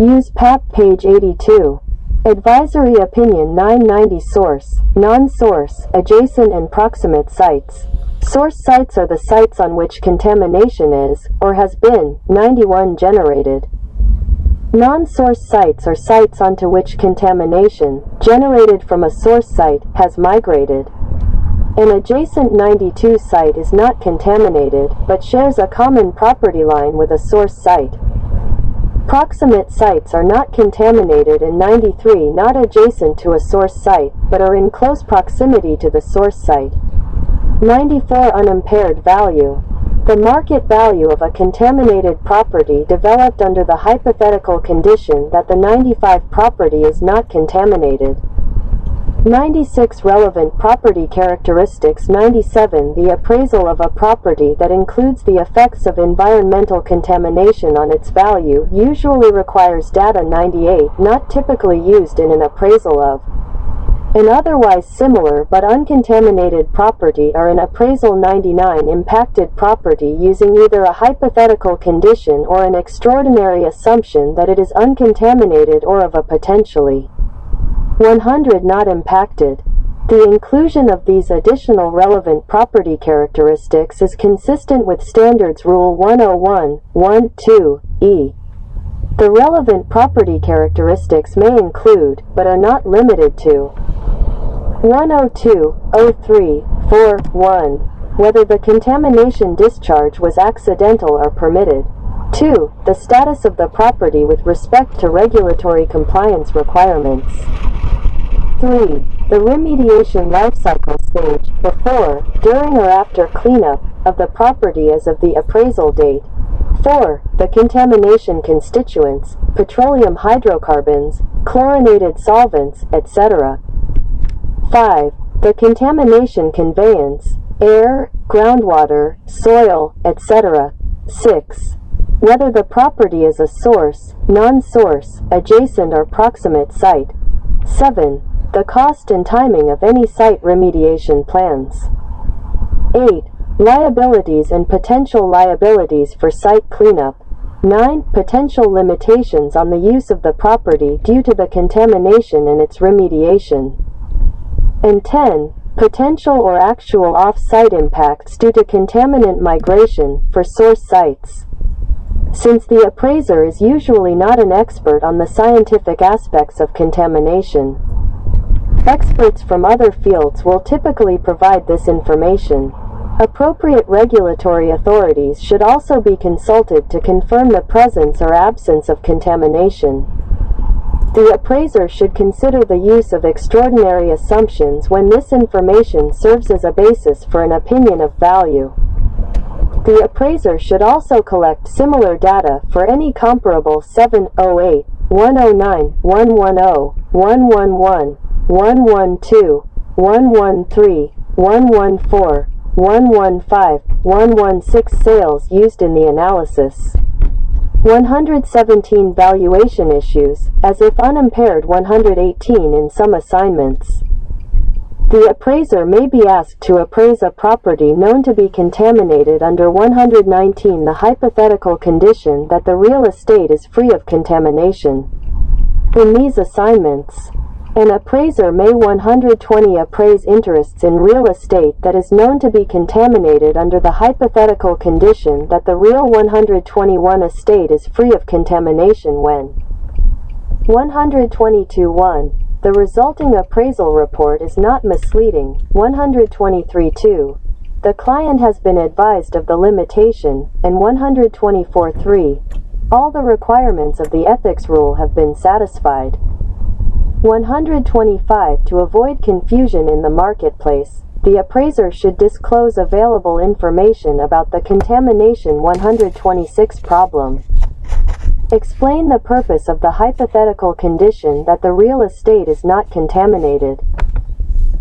USPAP Page 82. Advisory Opinion 990. Source, non-source, adjacent and proximate sites. Source sites are the sites on which contamination is, or has been, 91 generated. Non-source sites are sites onto which contamination, generated from a source site, has migrated. An adjacent 92 site is not contaminated, but shares a common property line with a source site. Proximate sites are not contaminated and 93 not adjacent to a source site, but are in close proximity to the source site. 94 unimpaired value. The market value of a contaminated property developed under the hypothetical condition that the 95 property is not contaminated. 96 relevant property characteristics. 97 the appraisal of a property that includes the effects of environmental contamination on its value usually requires data. 98 not typically used in an appraisal of an otherwise similar but uncontaminated property or an appraisal. 99 impacted property using either a hypothetical condition or an extraordinary assumption that it is uncontaminated or of a potentially 100 not impacted. The inclusion of these additional relevant property characteristics is consistent with Standards Rule 101.1.2e. The relevant property characteristics may include, but are not limited to, 102.03.4.1. Whether the contamination discharge was accidental or permitted. 2. The status of the property with respect to regulatory compliance requirements. 3. The remediation lifecycle stage, before, during or after cleanup, of the property as of the appraisal date. 4. The contamination constituents, petroleum hydrocarbons, chlorinated solvents, etc. 5. The contamination conveyance, air, groundwater, soil, etc. 6. Whether the property is a source, non-source, adjacent or proximate site. 7. The cost and timing of any site remediation plans. 8. Liabilities and potential liabilities for site cleanup. 9. Potential limitations on the use of the property due to the contamination and its remediation. And 10. Potential or actual off-site impacts due to contaminant migration, for source sites. Since the appraiser is usually not an expert on the scientific aspects of contamination, experts from other fields will typically provide this information. Appropriate regulatory authorities should also be consulted to confirm the presence or absence of contamination. The appraiser should consider the use of extraordinary assumptions when this information serves as a basis for an opinion of value. The appraiser should also collect similar data for any comparable 708, 109, 110, 111, 112, 113, 114, 115, 116 sales used in the analysis. 117 valuation issues, as if unimpaired. 118 in some assignments. The appraiser may be asked to appraise a property known to be contaminated under 119 the hypothetical condition that the real estate is free of contamination. In these assignments, an appraiser may 120 appraise interests in real estate that is known to be contaminated under the hypothetical condition that the real 121 estate is free of contamination when 122.1. The resulting appraisal report is not misleading. 123.2. The client has been advised of the limitation, and 124.3. All the requirements of the ethics rule have been satisfied. 125. To avoid confusion in the marketplace, the appraiser should disclose available information about the contamination. 126 problem. Explain the purpose of the hypothetical condition that the real estate is not contaminated,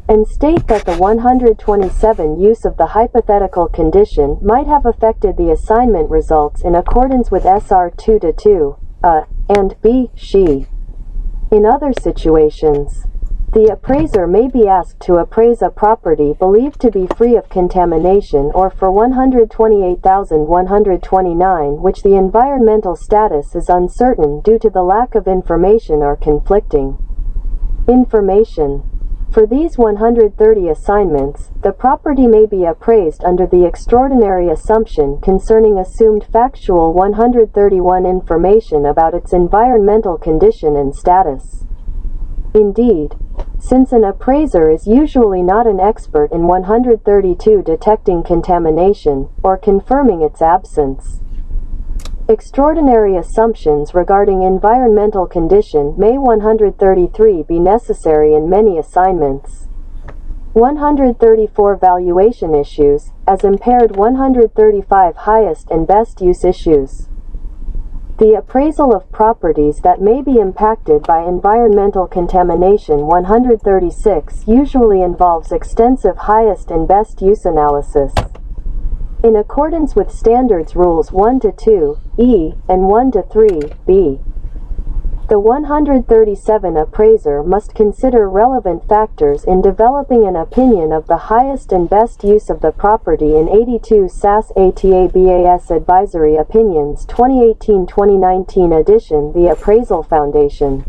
and state that the 127 use of the hypothetical condition might have affected the assignment results in accordance with SR 2-2, and b. she. In other situations, The appraiser may be asked to appraise a property believed to be free of contamination or for $128,129 which the environmental status is uncertain due to the lack of information or conflicting information. For these 130 assignments, the property may be appraised under the extraordinary assumption concerning assumed factual 131 information about its environmental condition and status. Indeed, since an appraiser is usually not an expert in 132 detecting contamination or confirming its absence, extraordinary assumptions regarding environmental condition may 133 be necessary in many assignments. 134 valuation issues, as impaired 135 highest and best use issues. The appraisal of properties that may be impacted by environmental contamination 136 usually involves extensive highest and best use analysis. In accordance with Standards Rules 1 to 2, E, and 1 to 3, B. The 137 appraiser must consider relevant factors in developing an opinion of the highest and best use of the property in 82 SAS ATABAS Advisory Opinions 2018-2019 edition. The Appraisal Foundation.